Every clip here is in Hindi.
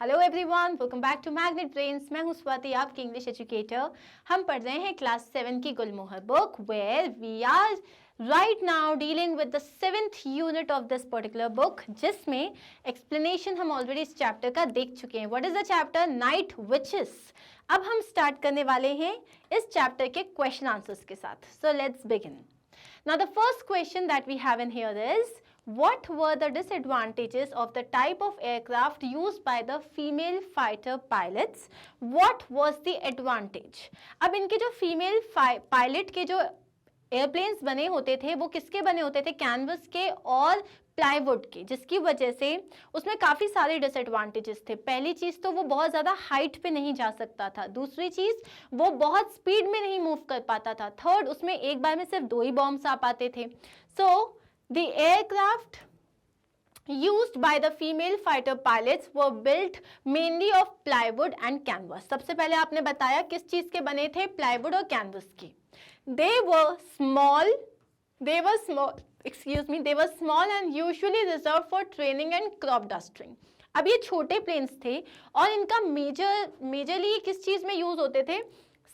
Hello everyone, welcome back to Magnet Brains. मैं हूं स्वाति, आपकी इंग्लिश एजुकेटर। हम पढ़ रहे हैं क्लास 7 की Gulmohar book, where we are right now dealing with the 7th unit of this particular book, जिसमें एक्सप्लेनेशन हम ऑलरेडी इस चैप्टर का देख चुके हैं। What is the chapter? Night witches. अब हम स्टार्ट करने वाले हैं इस चैप्टर के क्वेश्चन आंसर्स के साथ। So let's begin. Now the first question that we have in here is, what were the disadvantages of the type of aircraft used by the female fighter pilots? What was the advantage? अब इनके जो फीमेल पायलट के जो एयरप्लेन्स बने होते थे वो किसके बने होते थे? कैनवस के और प्लाईवुड के, जिसकी वजह से उसमें काफ़ी सारे डिसएडवांटेजेस थे। पहली चीज़ तो वो बहुत ज़्यादा हाइट पे नहीं जा सकता था। दूसरी चीज़, वो बहुत स्पीड में नहीं मूव कर पाता था। थर्ड, उसमें एक बार में सिर्फ 2 ही बॉम्ब्स आ पाते थे। So the aircraft used by the female fighter pilots were built mainly of plywood and canvas. सबसे पहले आपने बताया किस चीज़ के बने थे? प्लाईवुड और कैनवस के। They were small and usually reserved for training and crop dusting. अब ये छोटे प्लेन्स थे और इनका मेजरली किस चीज़ में यूज होते थे?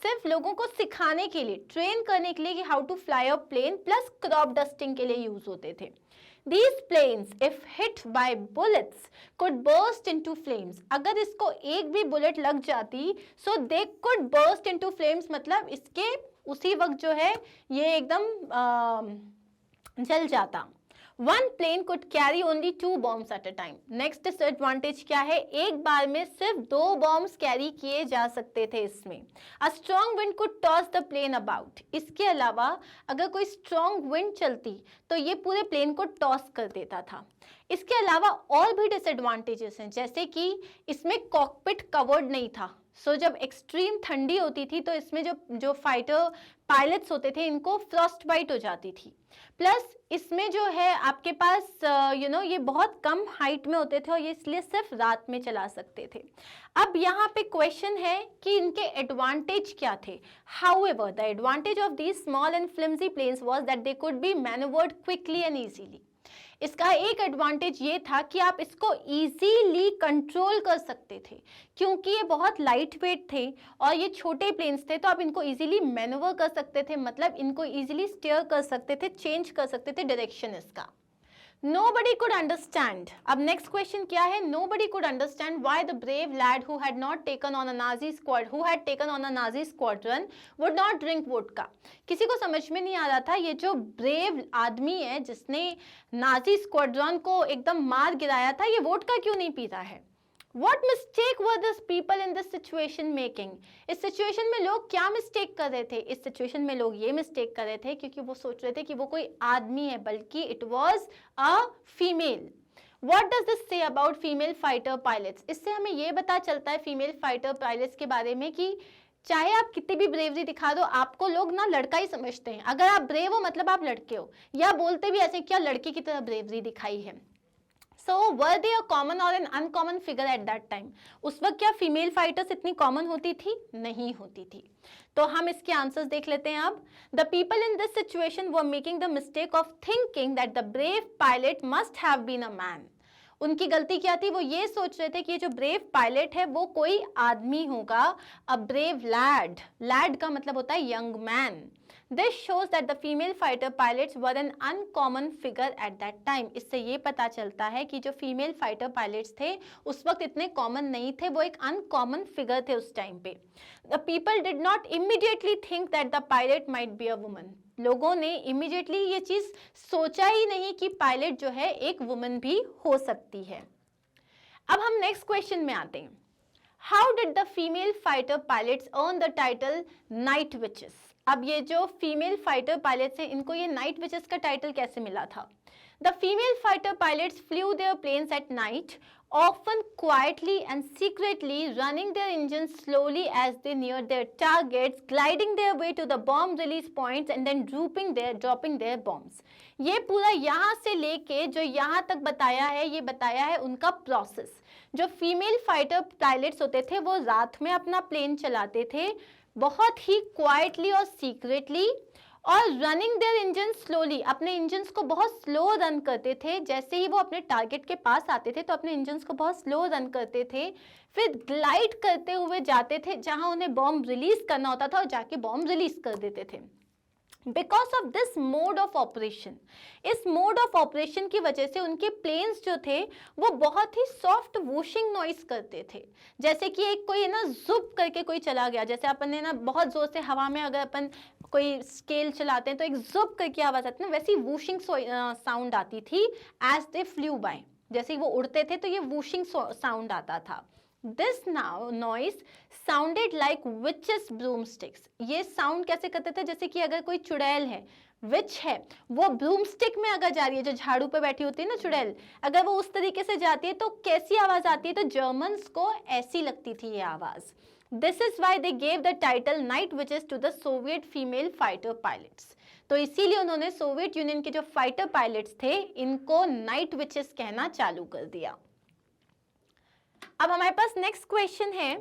सिर्फ लोगों को सिखाने के लिए, ट्रेन करने के लिए कि how to fly a plane, plus crop dusting के लिए यूज होते थे। These planes, if hit by bullets, could burst into flames. अगर इसको एक भी बुलेट लग जाती, so they could burst into flames, मतलब इसके उसी वक्त जो है ये एकदम जल जाता। One plane could carry only 2 bombs at a time. Next disadvantage क्या है? एक बार में सिर्फ 2 bombs कैरी किए जा सकते थे इसमें। A strong wind could toss the plane about. इसके अलावा अगर कोई strong wind चलती तो ये पूरे प्लेन को टॉस कर देता था। इसके अलावा और भी डिसएडवांटेजेस हैं, जैसे कि इसमें कॉकपिट कवर्ड नहीं था। सो जब एक्सट्रीम ठंडी होती थी तो इसमें जो फाइटर पायलट्स होते थे इनको फ्रॉस्ट बाइट हो जाती थी। प्लस इसमें जो है आपके पास ये बहुत कम हाइट में होते थे और ये इसलिए सिर्फ रात में चला सकते थे। अब यहाँ पे क्वेश्चन है कि इनके एडवांटेज क्या थे? However the advantage of these small and flimsy planes was that they could be manoeuvred quickly and easily. इसका एक एडवांटेज ये था कि आप इसको इजीली कंट्रोल कर सकते थे, क्योंकि ये बहुत लाइट वेट थे और ये छोटे प्लेन्स थे, तो आप इनको इजीली मैनूवर कर सकते थे, मतलब इनको इजीली स्टीयर कर सकते थे, चेंज कर सकते थे डायरेक्शन इसका। Nobody could understand. अब नेक्स्ट क्वेश्चन क्या है? Nobody could understand why the brave lad who had taken on a Nazi squadron would not drink vodka. किसी को समझ में नहीं आ रहा था ये जो ब्रेव आदमी है जिसने नाजी स्क्वाड्रन को एकदम मार गिराया था, ये वोडका क्यों नहीं पीता है? What mistake were these people in this situation making? इस सिचुएशन में लोग क्या मिस्टेक कर रहे थे? इस सिचुएशन में लोग ये मिस्टेक कर रहे थे क्योंकि वो सोच रहे थे कि वो कोई आदमी है, बल्कि it was a female. What does this say about female fighter pilots? इससे हमें ये पता चलता है फीमेल फाइटर पायलट्स के बारे में कि चाहे आप कितनी भी ब्रेवरी दिखा दो, आपको लोग ना लड़का ही समझते हैं। अगर आप ब्रेव हो मतलब आप लड़के हो, या बोलते भी ऐसे क्या लड़के की तरह ब्रेवरी दिखाई है। So were they a common or an uncommon figure at that time? उस वक्त क्या फीमेल फाइटर्स इतनी कॉमन होती थी? नहीं होती थी। तो हम इसके आंसर्स देख लेते हैं अब। The people in this situation were making the mistake of thinking that the brave pilot must have been a man. उनकी गलती क्या थी? वो ये सोच रहे थे कि ये जो ब्रेव पायलट है वो कोई आदमी होगा। अ ब्रेव लैड, लैड का मतलब होता है young man. This shows that the female fighter pilots were an uncommon figure at that time. इससे ये पता चलता है कि जो फीमेल फाइटर पायलट्स थे उस वक्त इतने कॉमन नहीं थे, वो एक अनकॉमन फिगर थे उस टाइम पे। The people did not immediately think that the pilot might be a woman. लोगों ने इमीडिएटली ये चीज़ सोचा ही नहीं कि पायलट जो है एक वुमन भी हो सकती है। अब हम नेक्स्ट क्वेश्चन में आते हैं। How did the female fighter pilots earn the title night witches? अब ये जो फीमेल फाइटर पायलट्स हैं इनको ये नाइट विचेस का टाइटल कैसे मिला था? The female fighter pilots flew their planes at night, often quietly and secretly, running their engines slowly as they neared their targets, gliding their way to the bomb release points and then dropping their bombs. ये पूरा यहाँ से लेके जो यहाँ तक बताया है, ये बताया है उनका प्रोसेस। जो फीमेल फाइटर पायलट्स होते थे वो रात में अपना प्लेन चलाते थे, बहुत ही क्वाइटली और सीक्रेटली, और रनिंग देयर इंजन स्लोली, अपने इंजन्स को बहुत स्लो रन करते थे। जैसे ही वो अपने टारगेट के पास आते थे तो अपने इंजन्स को बहुत स्लो रन करते थे, फिर ग्लाइड करते हुए जाते थे जहां उन्हें बॉम्ब रिलीज करना होता था और जाके बॉम्ब रिलीज कर देते थे। Because of this mode of operation, इस मोड ऑफ ऑपरेशन की वजह से उनके प्लेन्स जो थे वो बहुत ही सॉफ्ट वूशिंग नॉइस करते थे। जैसे कि एक कोई ना जुप करके कोई चला गया, जैसे अपन ने ना बहुत जोर से हवा में अगर अपन कोई स्केल चलाते हैं तो एक जुप करके आवाज आती है ना, वैसी वूशिंग साउंड आती थी एज दे फ्लू बाय। जैसे ही वो उड़ते थे तो ये वूशिंग साउंड आता था। This now noise sounded like witches broomsticks. ये साउंड कैसे करते थे, जैसे कि अगर कोई चुड़ैल है, विच है, वो ब्रूमस्टिक में अगर जा रही है, जो झाड़ू पे बैठी होती है ना चुड़ैल, अगर वो उस तरीके से जाती है तो कैसी आवाज आती है, तो जर्मन्स को ऐसी लगती थी ये आवाज। This is why they gave the title night witches to the Soviet female fighter pilots. तो इसीलिए उन्होंने सोवियत यूनियन के जो फाइटर पायलट्स थे इनको नाइट विचेस कहना चालू कर दिया। अब हमारे पास नेक्स्ट क्वेश्चन है,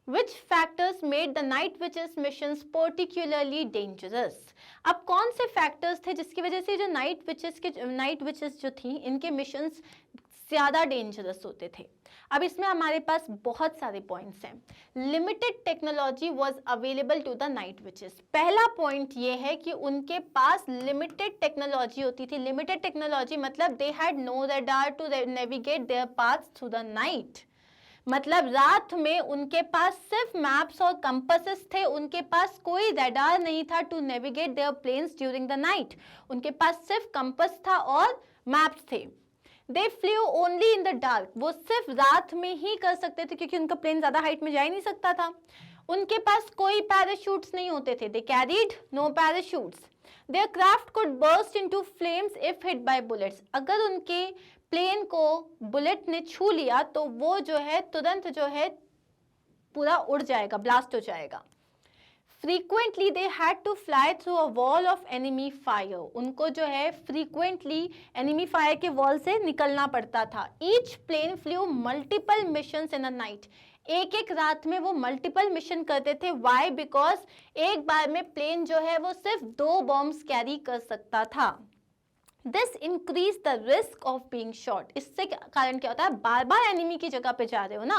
Which factors made the night witches missions particularly dangerous? अब कौन से फैक्टर्स थे जिसकी वजह से जो नाइट विचेस जो थी इनके मिशंस ज्यादा डेंजरस होते थे? अब इसमें हमारे पास बहुत सारे पॉइंट्स हैं। Limited technology was available to the night witches. पहला पॉइंट ये है कि उनके पास लिमिटेड टेक्नोलॉजी होती थी। लिमिटेड टेक्नोलॉजी मतलब they had no radar to navigate their paths through the night. मतलब रात में उनके पास सिर्फ मैप्स और कंपासेस थे, उनके पास कोई रडार नहीं था to navigate their planes during the night. उनके पास सिर्फ कंपास था और मैप्स थे। They flew only in the dark, वो सिर्फ रात में ही कर सकते थे क्योंकि उनका प्लेन ज्यादा हाइट में जा ही नहीं सकता था। उनके पास कोई पैराशूट्स नहीं होते थे, they carried no parachutes. Their craft could burst into flames if hit by bullets. अगर उनके प्लेन को बुलेट ने छू लिया तो वो जो है तुरंत जो है पूरा उड़ जाएगा, ब्लास्ट हो जाएगा। Frequently they had to fly through a wall of enemy fire. उनको जो है फ्रीक्वेंटली एनिमी फायर के वॉल से निकलना पड़ता था। Each plane flew multiple missions in a night. एक एक रात में वो मल्टीपल मिशन करते थे। वाई? बिकॉज एक बार में प्लेन जो है वो सिर्फ 2 बॉम्ब्स कैरी कर सकता था। This increase the risk of being shot. इससे कारण क्या होता है, बार बार एनिमी की जगह पे जा रहे हो ना,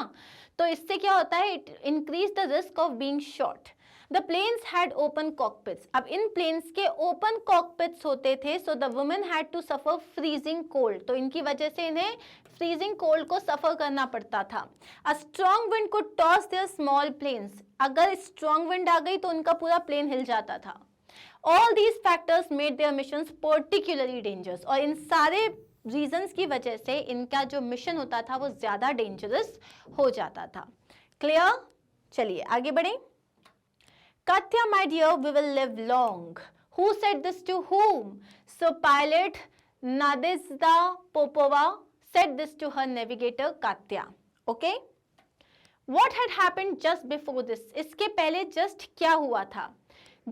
तो इससे क्या होता है, it increase the risk of being shot. The planes had open cockpits. अब इन प्लेन्स के ओपन कॉकपिट्स होते थे, so the women had to suffer freezing cold. तो इनकी वजह से इन्हें फ्रीजिंग कोल्ड को सफर करना पड़ता था। अ स्ट्रॉन्ग विंड को टॉस देयर स्मॉल प्लेन्स। अगर स्ट्रॉन्ग विंड आ गई तो उनका पूरा प्लेन हिल जाता था। All these factors made their missions particularly dangerous। और इन सारे रीजंस की वजह से इनका जो मिशन होता था वो ज्यादा डेंजरस हो जाता था। क्लियर? चलिए आगे बढ़े। Katya, my dear, we will live long. Who said this to whom? So pilot Nadezhda Popova said this to her navigator Katya. Okay? What had happened just before this? इसके पहले just क्या हुआ था?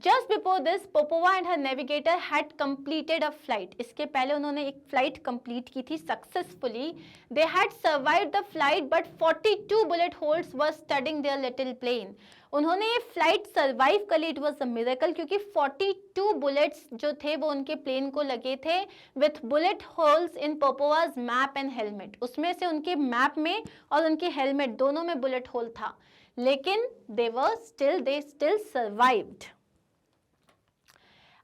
Just before this, Popova and her navigator had completed a flight. इसके पहले उन्होंने एक फ्लाइट कंप्लीट की थी successfully. They had survived the flight, but 42 bullet holes were studding their little plane. उन्होंने ये फ्लाइट सर्वाइव कर ली, इट वॉज अ मिरेकल, क्योंकि 42 बुलेट्स जो थे वो उनके प्लेन को लगे थे with bullet holes in Popova's map and helmet. उसमें से उनके मैप में और उनके हेलमेट दोनों में बुलेट होल था, लेकिन दे स्टिल सर्वाइव्ड।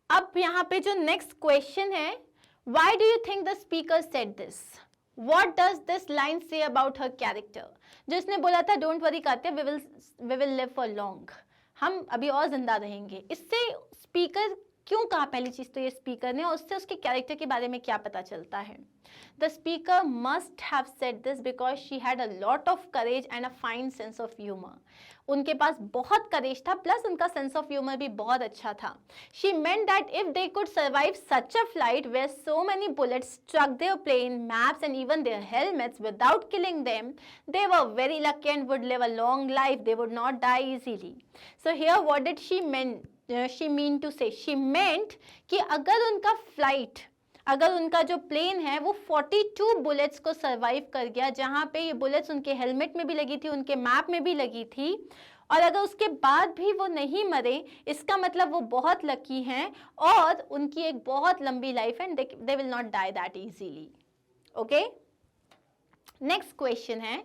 अब यहाँ पे जो नेक्स्ट क्वेश्चन है, why do you think the speaker said this? What does this line say about her character? जिसने बोला था don't worry Katya, we will live for long, हम अभी और जिंदा रहेंगे, इससे स्पीकर क्यों कहा? पहली चीज तो ये स्पीकर ने, और उससे उसके कैरेक्टर के बारे में क्या पता चलता है? The speaker must have said this because she had a lot of courage and a fine sense of humour. उनके पास बहुत करेज था, प्लस उनका सेंस ऑफ ह्यूमर भी बहुत अच्छा था। She meant that if they could survive such a flight where so many bullets struck their plane, maps and even their helmets without killing them, they were very lucky and would live a long life, they would not die easily. So here what did she mean to say? She meant कि अगर उनका जो प्लेन है वो 42 बुलेट्स को सरवाइव कर गया, जहां पे ये बुलेट्स उनके हेलमेट में भी लगी थी, उनके मैप में भी लगी थी, और अगर उसके बाद भी वो नहीं मरे, इसका मतलब वो बहुत लकी हैं और उनकी एक बहुत लंबी लाइफ है, and they will not die that easily. Okay, next question है,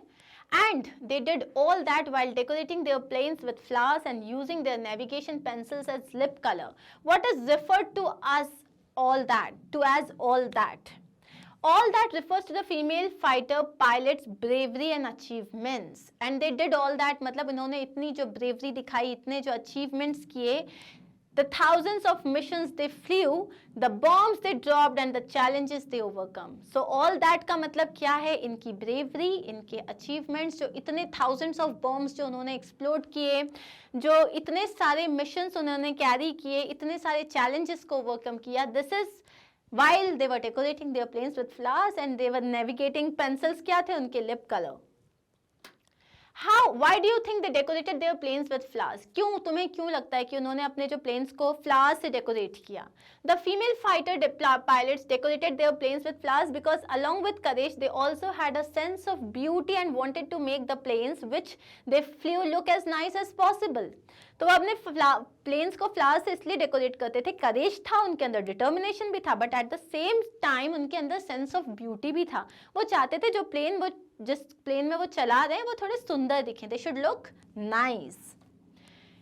and they did all that while decorating their planes with flowers and using their navigation pencils as lip color. What is referred to as all that? All that refers to the female fighter pilots' bravery and achievements. And they did all that मतलब इन्होंने इतनी जो bravery दिखाई, इतने जो achievements किए, the thousands of missions they flew, the bombs they dropped and the challenges they overcome. So all that का मतलब क्या है? इनकी bravery, इनके achievements, जो इतने thousands of bombs जो उन्होंने explode किए, जो इतने सारे missions उन्होंने carry किए, इतने सारे challenges को overcome किया, this is while they were decorating their planes with flowers and they were navigating pencils क्या थे? उनके lip color. Why do you think they decorated their planes with flowers? क्यों, तुम्हें क्यों लगता है कि उन्होंने अपने जो planes को flowers से decorate किया? The female fighter pilots decorated their planes with flowers because along with courage, they also had a sense of beauty and wanted to make the planes which they flew look as nice as possible. तो वो अपने प्लेन्स को फ्लावर्स से इसलिए डेकोरेट करते थे, करेज था उनके अंदर, डिटर्मिनेशन भी था, but at the same time उनके अंदर सेंस ऑफ ब्यूटी भी था। वो चाहते थे जो प्लेन वो जिस प्लेन में वो चला रहे हैं वो थोड़े सुंदर दिखें, they should look nice.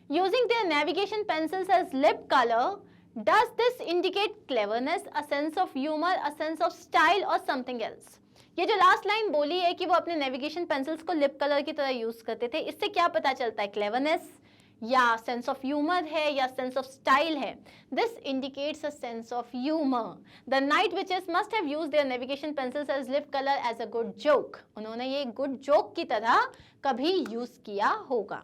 Using their navigation pencils as lip colour, does this indicate cleverness, a sense of humour, a sense of style और समथिंग एल्स? ये जो लास्ट लाइन बोली है कि वो अपने नेविगेशन पेंसिल्स को लिप कलर की तरह यूज करते थे, इससे क्या पता चलता है? क्लेवरनेस या सेंस ऑफ ह्यूमर है या सेंस ऑफ स्टाइल है? This indicates a sense of humour. The night witches must have used their navigation pencils as lip colour as a good joke. उन्होंने ये गुड जोक की तरह कभी यूज किया होगा।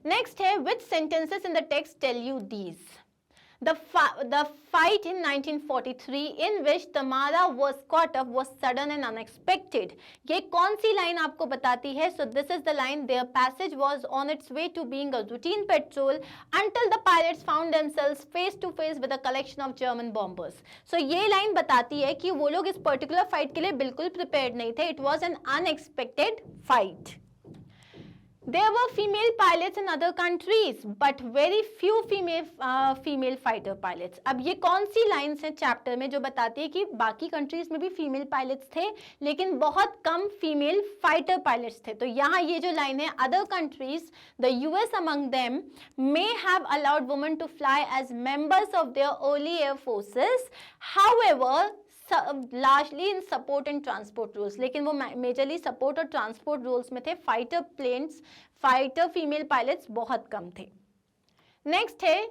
नेक्स्ट है, which sentences in the text tell you these? The fight in 1943 in which Tamara was caught up was sudden and unexpected. ये कौन सी लाइन आपको बताती है? So this is the line, their passage was on its way to being a routine patrol until the pilots found themselves face to face with a collection of German bombers. So ये लाइन बताती है कि वो लोग इस particular fight के लिए बिल्कुल prepared नहीं थे. It was an unexpected fight. There were female pilots in other countries, but very few female fighter pilots. अब ये कौन सी लाइन्स हैं चैप्टर में जो बताती है कि बाकी कंट्रीज में भी फीमेल पायलट्स थे लेकिन बहुत कम फीमेल फाइटर पायलट्स थे? तो यहाँ ये जो लाइन है, other countries, the US among them may have allowed women to fly as members of their early air forces, however largely in support and transport roles. लेकिन वो मेजरली सपोर्ट और ट्रांसपोर्ट रोल्स में थे। Fighter planes, fighter female pilots बहुत कम थे। नेक्स्ट है,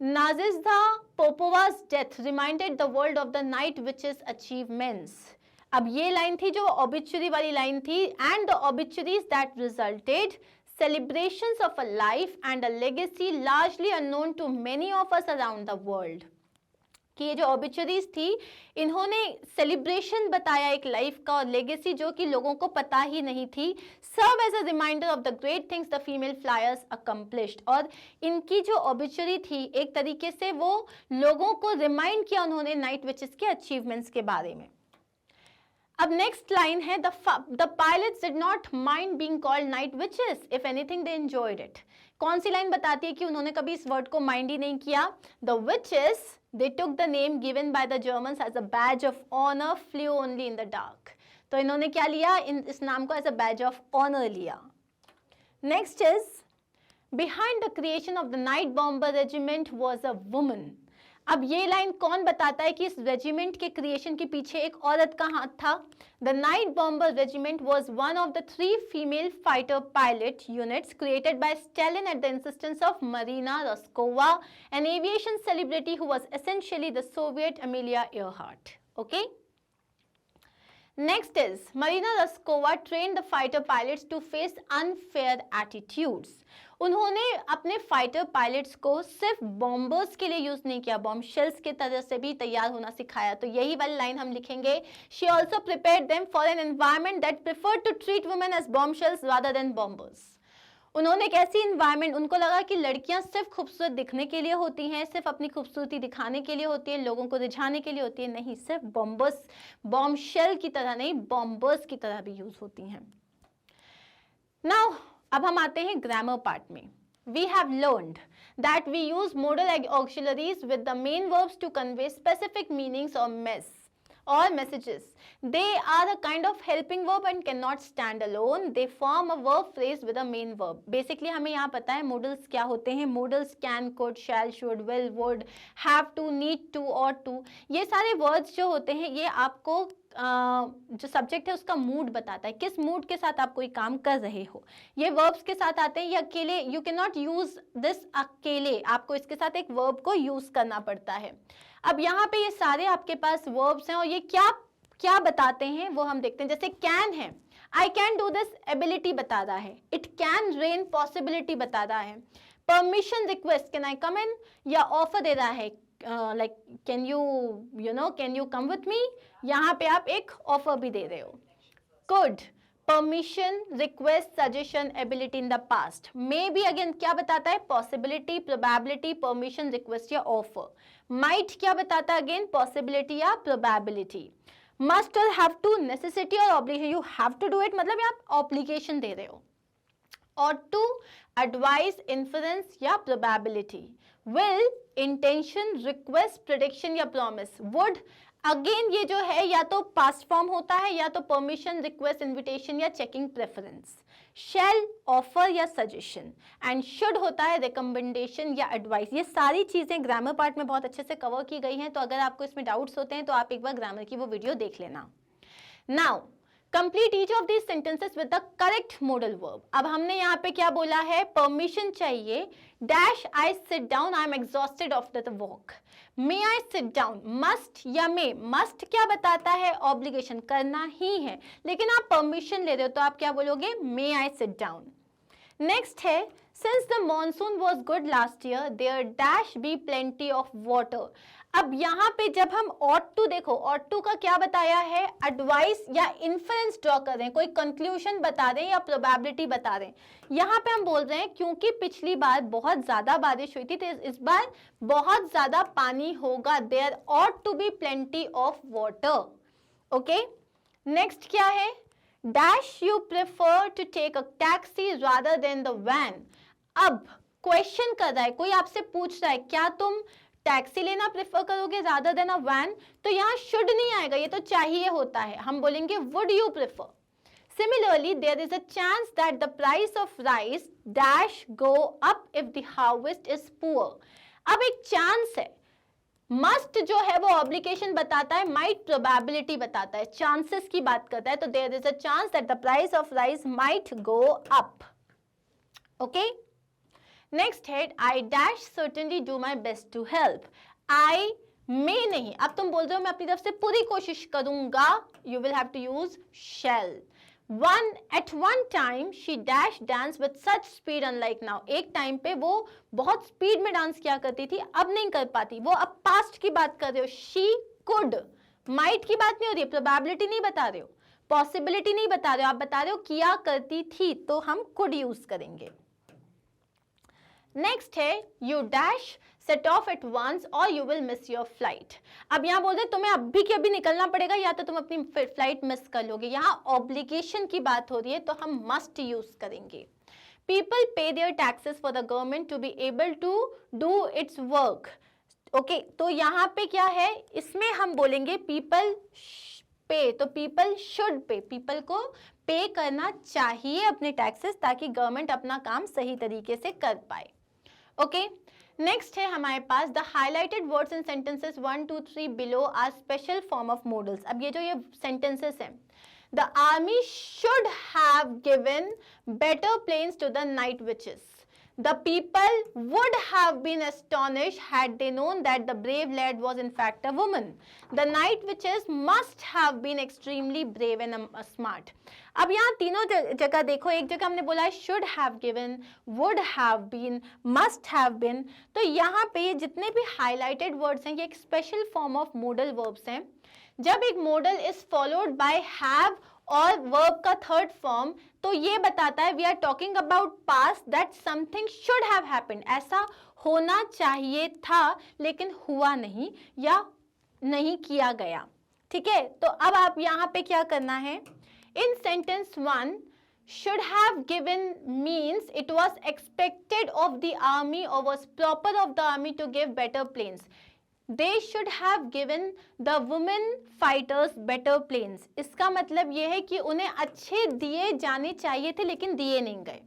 नाजिज़ा पोपोवा's death reminded the world of the night witches' achievements. अब ये लाइन थी जो ऑबिचुरी वाली लाइन थी, and the obituaries that resulted celebrations of a life and a legacy largely unknown to many of us around the world. कि ये जो ऑबिचुरीज थी, इन्होंने सेलिब्रेशन बताया एक लाइफ का और लेगेसी जो कि लोगों को पता ही नहीं थी। Serve as a reminder of the great things the female flyers accomplished. और इनकी जो ऑबिचुरी थी एक तरीके से वो लोगों को रिमाइंड किया उन्होंने नाइट विचेस के अचीवमेंट्स के बारे में। अब नेक्स्ट लाइन है, the pilots did not mind being called night witches, if anything they enjoyed it. कौन सी लाइन बताती है कि उन्होंने कभी इस वर्ड को माइंड ही नहीं किया? The witches, they took the name given by the Germans as a badge of honor, flew only in the dark. तो इन्होंने क्या लिया? इस नाम को as a badge of honor लिया। Next is, behind the creation of the night bomber regiment was a woman. अब ये लाइन कौन बताता है कि इस रेजिमेंट के क्रिएशन के पीछे एक औरत का हाथ था? The night bomber regiment was one of the 3 female fighter pilot units created by Stalin at the insistence of Marina Raskova, an aviation celebrity who was essentially the Soviet Amelia Earhart. Okay? Next is, Marina Raskova trained the fighter pilots to face unfair attitudes. उन्होंने अपने फाइटर पायलट्स को सिर्फ बॉम्बर्स के लिए यूज नहीं किया, बॉम्ब शेल्स के तरह से भी तैयार होना सिखाया। तो यही वाली लाइन हम लिखेंगे, she also prepared them for an environment that preferred to treat women as bombshells rather than bombers. उन्होंने एक ऐसी इन्वायरमेंट, उनको लगा कि लड़कियां सिर्फ खूबसूरत दिखने के लिए होती हैं, सिर्फ अपनी खूबसूरती दिखाने के लिए होती है, लोगों को रिझाने के लिए होती है, नहीं, सिर्फ बॉम्बर्स, बॉम्ब शेल की तरह नहीं, बॉम्बर्स की तरह भी यूज होती हैं। नाउ अब हम आते हैं ग्रामर पार्ट में। We have learned that we use modal auxiliaries with the main verbs to convey specific meanings or messages. They are a kind of helping verb and cannot stand alone. They form a verb phrase with a main verb. Basically हमें यहाँ पता है modals क्या होते हैं। modals can, could, shall, should, will, would, have to, need to, ought to, ये सारे words जो होते हैं ये आपको जो सब्जेक्ट है उसका मूड बताता है, किस मूड के साथ आप कोई काम कर रहे हो। ये वर्ब्स के साथ आते हैं, ये अकेले, you can not use this अकेले, आपको इसके साथ एक वर्ब को यूज करना पड़ता है। अब यहाँ पे ये सारे आपके पास वर्ब्स हैं और ये क्या क्या बताते हैं वो हम देखते हैं। जैसे कैन है, I can do this, ability बता रहा है। इट कैन रेन, पॉसिबिलिटी बता रहा है। Permission request, can I come in, या ऑफर दे रहा है, like can you come with me, यहाँ पे आप एक ऑफर भी दे रहे हो। Could, permission, request, suggestion, ability in the past. May be again क्या बताता है, पॉसिबिलिटी, प्रोबेबिलिटी, परमिशन, रिक्वेस्ट या ऑफर। माइट क्या बताता है, अगेन पॉसिबिलिटी या प्रोबेबिलिटी। मस्ट और हैव टू, नेसेसिटी और obligation, you have to do it, मतलब आप ऑब्लिगेशन दे रहे हो। और टू, एडवाइस, इन्फ्लुएंस या probability. Will, intention, request, prediction या प्रॉमिस। वुड, अगेन ये जो है या तो पास्ट फॉर्म होता है या तो परमिशन, रिक्वेस्ट, इनविटेशन या चेकिंग प्रेफरेंस। शैल, ऑफर या सजेशन। एंड शुड होता है रिकमेंडेशन या एडवाइस। ये सारी चीजें ग्रामर पार्ट में बहुत अच्छे से कवर की गई हैं, तो अगर आपको इसमें डाउट्स होते हैं तो आप एक बार ग्रामर की वो वीडियो देख लेना। Now complete each of these sentences with the correct modal verb. अब हमने यहाँ पे क्या बोला है, परमिशन चाहिए, dash I sit down, I am exhausted after the walk. May I sit down, must या मे, मस्ट क्या बताता है, ऑब्लिगेशन, करना ही है, लेकिन आप परमिशन ले रहे हो तो आप क्या बोलोगे, may I sit down. Next है, since the monsoon was good last year there dash be plenty of water. अब यहाँ पे जब हम ought to देखो, ought to का क्या बताया है, एडवाइस या इन्फरेंस ड्रॉ कर रहे हैं, कोई कंक्लूजन बता रहे हैं या प्रोबेबिलिटी बता रहे हैं। यहाँ पे हम बोल रहे हैं क्योंकि पिछली बार बहुत ज्यादा बारिश हुई थी तो इस बार बहुत ज्यादा पानी होगा, there ought to be plenty of water। Okay, next क्या है, dash you prefer to take a taxi rather than the van. अब क्वेश्चन कर रहा है, कोई आपसे पूछ रहा है क्या तुम टैक्सी लेना प्रेफर करोगे रादर देन अ वैन, तो यहाँ शुड नहीं आएगा, ये तो चाहिए होता है, हम बोलेंगे would you prefer. Similarly, there is a chance that the price of rice dash go up if the harvest is poor। अब एक चांस है, मस्ट जो है वो ऑब्लिगेशन बताता है, माइट प्रोबेबिलिटी बताता है, चांसेस की बात करता है, तो there is a chance that the price of rice might go up. Okay, next head, I dash certainly do my best to help. I may नहीं, अब तुम बोल रहे हो मैं अपनी तरफ से पूरी कोशिश करूंगा, you will have to use shall. At one time she dash dance with such speed unlike now। एक टाइम पे वो बहुत स्पीड में डांस किया करती थी, अब नहीं कर पाती, वो अब पास्ट की बात कर रहे हो। she could, might की बात नहीं हो रही है, प्रोबेबिलिटी नहीं बता रहे हो, पॉसिबिलिटी नहीं बता रहे हो, आप बता रहे हो किया करती थी, तो हम could यूज करेंगे। नेक्स्ट है, you dash set off at once or you will miss your flight. अब यहाँ बोल रहे तुम्हें अभी के अभी निकलना पड़ेगा या तो तुम अपनी फ्लाइट मिस कर लोगे। यहाँ ऑब्लिगेशन की बात हो रही है तो हम मस्ट यूज करेंगे। People pay their taxes for the government to be able to do its work. Okay, तो यहाँ पे क्या है, इसमें हम बोलेंगे पीपल पे, तो पीपल शुड पे, पीपल को पे करना चाहिए अपने टैक्सेस ताकि गवर्नमेंट अपना काम सही तरीके से कर पाए। ओके, नेक्स्ट है हमारे पास the highlighted words in sentences 1, 2, 3 below are special form of modals. अब ये जो ये सेंटेंसेस हैं, the army should have given better planes to the night witches. The people would have been astonished had they known that the brave lad was in fact a woman. The night witches must have been extremely brave and smart. अब यहाँ तीनों जगह देखो, एक जगह हमने बोला है should have given, would have been, must have been, तो यहाँ पे ये जितने भी highlighted words हैं ये एक special form of modal verbs हैं। जब एक modal is followed by have और वर्ब का थर्ड फॉर्म, तो ये बताता है we are talking about past that something should have happened, ऐसा होना चाहिए था लेकिन हुआ नहीं या नहीं किया गया। ठीक है, तो अब आप यहाँ पे क्या करना है, इन sentence 1 should have given means it was expected of the army or was proper of the army to give better planes. They should have given the women fighters better planes. इसका मतलब ये है कि उन्हें अच्छे दिए जाने चाहिए थे लेकिन दिए नहीं गए।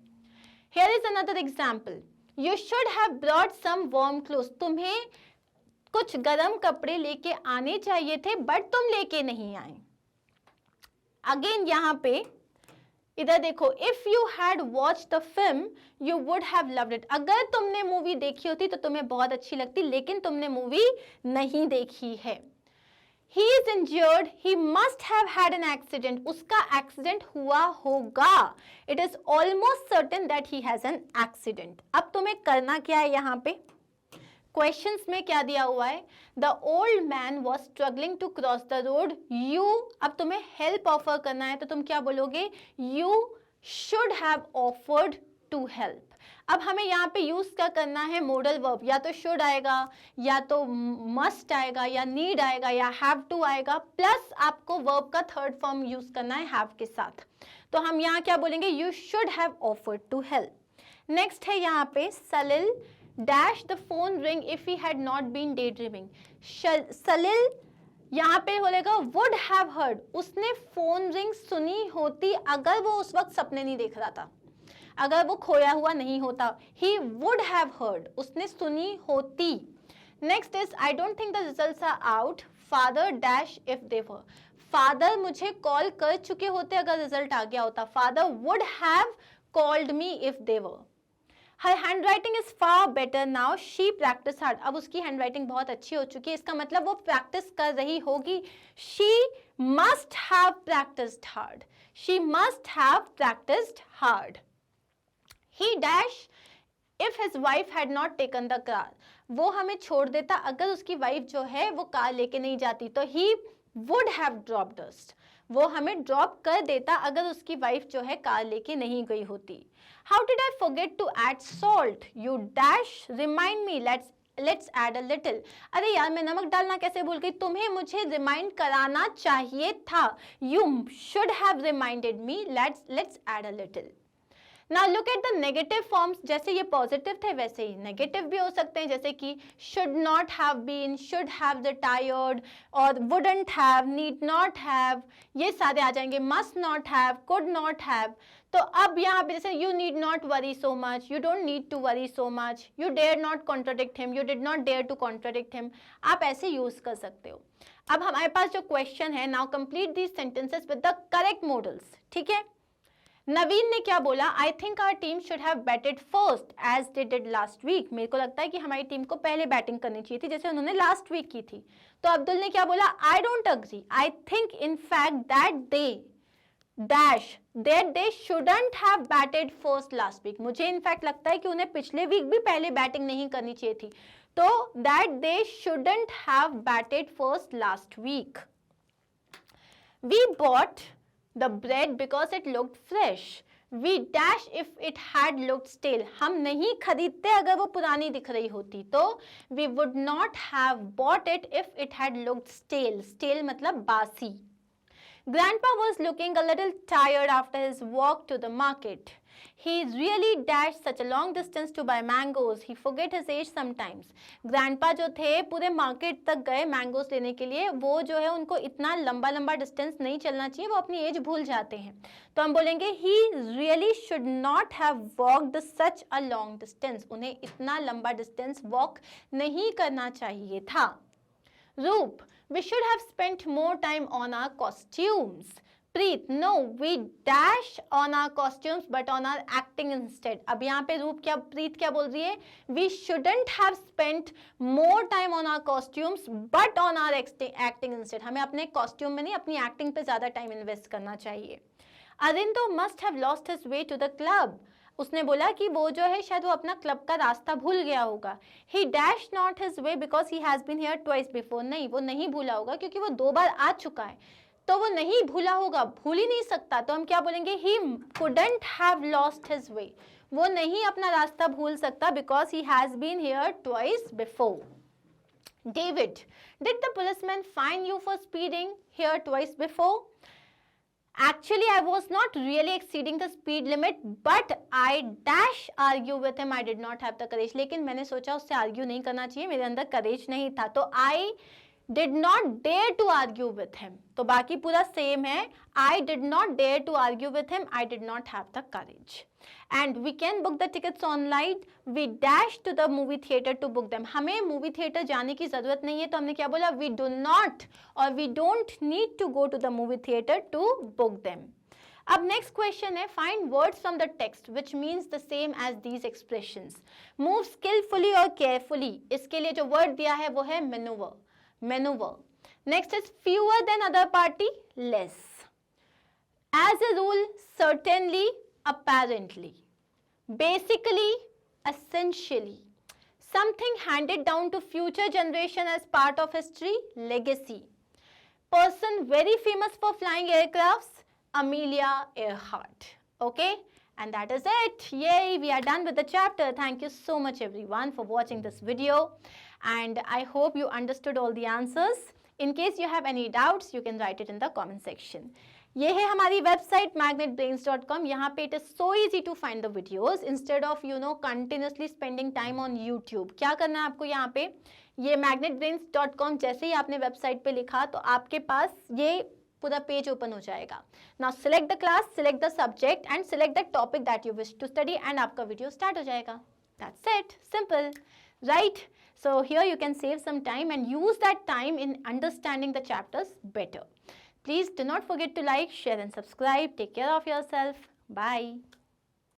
Here is another example. You should have brought some warm clothes. तुम्हें कुछ गर्म कपड़े लेके आने चाहिए थे बट तुम लेके नहीं आए। अगेन यहाँ पे इधर देखो, if you had watch the film you would have loved it, अगर तुमने मूवी देखी होती तो तुम्हें बहुत अच्छी लगती, लेकिन तुमने मूवी नहीं देखी है। He is injured, he must have had an accident, उसका एक्सीडेंट हुआ होगा, it is almost certain that he has an accident. अब तुम्हें करना क्या है, यहाँ पे क्वेश्चंस में क्या दिया हुआ है, the old man was struggling to cross the road, you, अब तुम्हें हेल्प ऑफर करना है तो तुम क्या बोलोगे, you should have offered to help. अब हमें यहाँ पे यूज क्या करना है, मॉडल वर्ब, या तो शुड आएगा या तो मस्ट आएगा या नीड आएगा या हैव टू आएगा, प्लस आपको वर्ब का थर्ड फॉर्म यूज करना है हैव के साथ। तो हम यहाँ क्या बोलेंगे, you should have offered to help. Next है यहाँ पे, Salil dash the phone ring if he had not been daydreaming. Salil यहाँ पे बोलेगा वुड हैव हर्ड, उसने फोन रिंग सुनी होती अगर वो उस वक्त सपने नहीं देख रहा था, अगर वो खोया हुआ नहीं होता। ही वुड हैव हर्ड, उसने सुनी होती। Next is I don't think the results are out, father dash if they were, father मुझे कॉल कर चुके होते अगर रिजल्ट आ गया होता, father would have called me if they were. Her handwriting is far better now. She practiced hard. अब उसकी हैंडराइटिंग बहुत अच्छी हो चुकी है, इसका मतलब वो प्रैक्टिस कर रही होगी। She must have practiced hard. She must have practiced hard. He dash if his wife had not taken the car. वो हमें छोड़ देता अगर उसकी वाइफ जो है वो कार लेके नहीं जाती, तो he would have dropped us. वो हमें ड्रॉप कर देता अगर उसकी वाइफ जो है कार लेके नहीं गई होती। How did I forget to add salt? You dash remind me. Let's add a little. अरे यार मैं नमक डालना कैसे भूल गई, तुम्हें मुझे रिमाइंड कराना चाहिए था। You should have reminded me. Let's add a little. Now look at the negative forms. जैसे ये पॉजिटिव थे वैसे ही नेगेटिव भी हो सकते हैं, जैसे कि should not have been, should have retired, और wouldn't have, need not have, ये सारे आ जाएंगे। must not have, could not have। तो अब यहाँ पे जैसे you need not worry so much, you don't need to worry so much, you dare not contradict him, you did not dare to contradict him, आप ऐसे यूज कर सकते हो। अब हमारे पास जो क्वेश्चन है, now complete these sentences with the correct modals। ठीक है, नवीन ने क्या बोला, I think our team should have batted first as they did last week, मेरे को लगता है कि हमारी टीम को पहले बैटिंग करनी चाहिए थी जैसे उन्होंने लास्ट वीक की थी। तो अब्दुल ने क्या बोला, I don't agree, I think in fact that they dash that they shouldn't have batted first last week, मुझे इनफैक्ट लगता है कि उन्हें पिछले वीक भी पहले बैटिंग नहीं करनी चाहिए थी। तो that they shouldn't have batted first last week. We bought the bread because it looked fresh. We dash if it had looked stale. हम नहीं खरीदते अगर वो पुरानी दिख रही होती, तो we would not have bought it if it had looked stale. Stale मतलब बासी। Grandpa was looking a little tired after his walk to the market. He really dashed such a long distance to buy mangoes. He forget his age sometimes. Grandpa जो थे पूरे मार्केट तक गए मैंगोज लेने के लिए, वो जो है उनको इतना लंबा लंबा डिस्टेंस नहीं चलना चाहिए, वो अपनी एज भूल जाते हैं। तो हम बोलेंगे he really should not have walked such a long distance. उन्हें इतना लंबा डिस्टेंस वॉक नहीं करना चाहिए था। रूप, we should have spent more time on our costumes. Preet, no, we dash on our costumes but on our acting instead. अब यहाँ पे रूप क्या, प्रीत क्या बोल रही है, we shouldn't have spent more time on our costumes but on our acting instead. हमें अपने कॉस्ट्यूम में नहीं अपनी एक्टिंग पे ज़्यादा टाइम इन्वेस्ट करना चाहिए। अरिंदो must have lost his way to the club. उसने बोला कि वो जो है शायद वो अपना क्लब का रास्ता भूल गया होगा। He dashed not his way because he has been here twice before. नहीं, वो नहीं भूला होगा क्योंकि वो 2 बार आ चुका है। तो वो नहीं भूला होगा, भूल ही नहीं सकता, तो हम क्या बोलेंगे, he couldn't have lost his way, वो नहीं अपना रास्ता भूल सकता because he has been here twice before. David, did the policeman fine you for speeding here twice before? Actually, I was not really exceeding the speed limit, but I dash argue with him. I did not have the courage. लेकिन मैंने सोचा उससे argue नहीं करना चाहिए, मेरे अंदर courage नहीं था, तो I did not dare to argue with him. तो बाकी पूरा same है. I did not dare to argue with him. I did not have the courage. And we can book the tickets online. We dash to the movie theater to book them. हमें movie theater जाने की ज़रूरत नहीं है, तो हमने क्या बोला, we do not or we don't need to go to the movie theater to book them. अब next question है, find words from the text which means the same as these expressions. Move skillfully or carefully. इसके लिए जो word दिया है वो है maneuver. Maneuver. Next is fewer than other party, less. As a rule, certainly, apparently. Basically, essentially. Something handed down to future generation as part of history, legacy. Person very famous for flying aircrafts, Amelia Earhart. Okay? And that is it. Yay, we are done with the chapter. Thank you so much everyone for watching this video. And I hope you understood all the answers. In case you have any doubts, you can write it in the comment section. ये है हमारी वेबसाइट magnetbrains.com. यहाँ पे it is so easy to find the videos instead of continuously spending time on YouTube. क्या करना है आपको यहाँ पे, ये magnetbrains.com जैसे ही आपने वेबसाइट पे लिखा तो आपके पास ये पूरा पेज ओपन हो जाएगा. Now select the class, select the subject and select the topic that you wish to study and आपका वीडियो स्टार्ट हो जाएगा. That's it. Simple. Right? So here you can save some time and use that time in understanding the chapters better. Please do not forget to like, share and subscribe. Take care of yourself. Bye.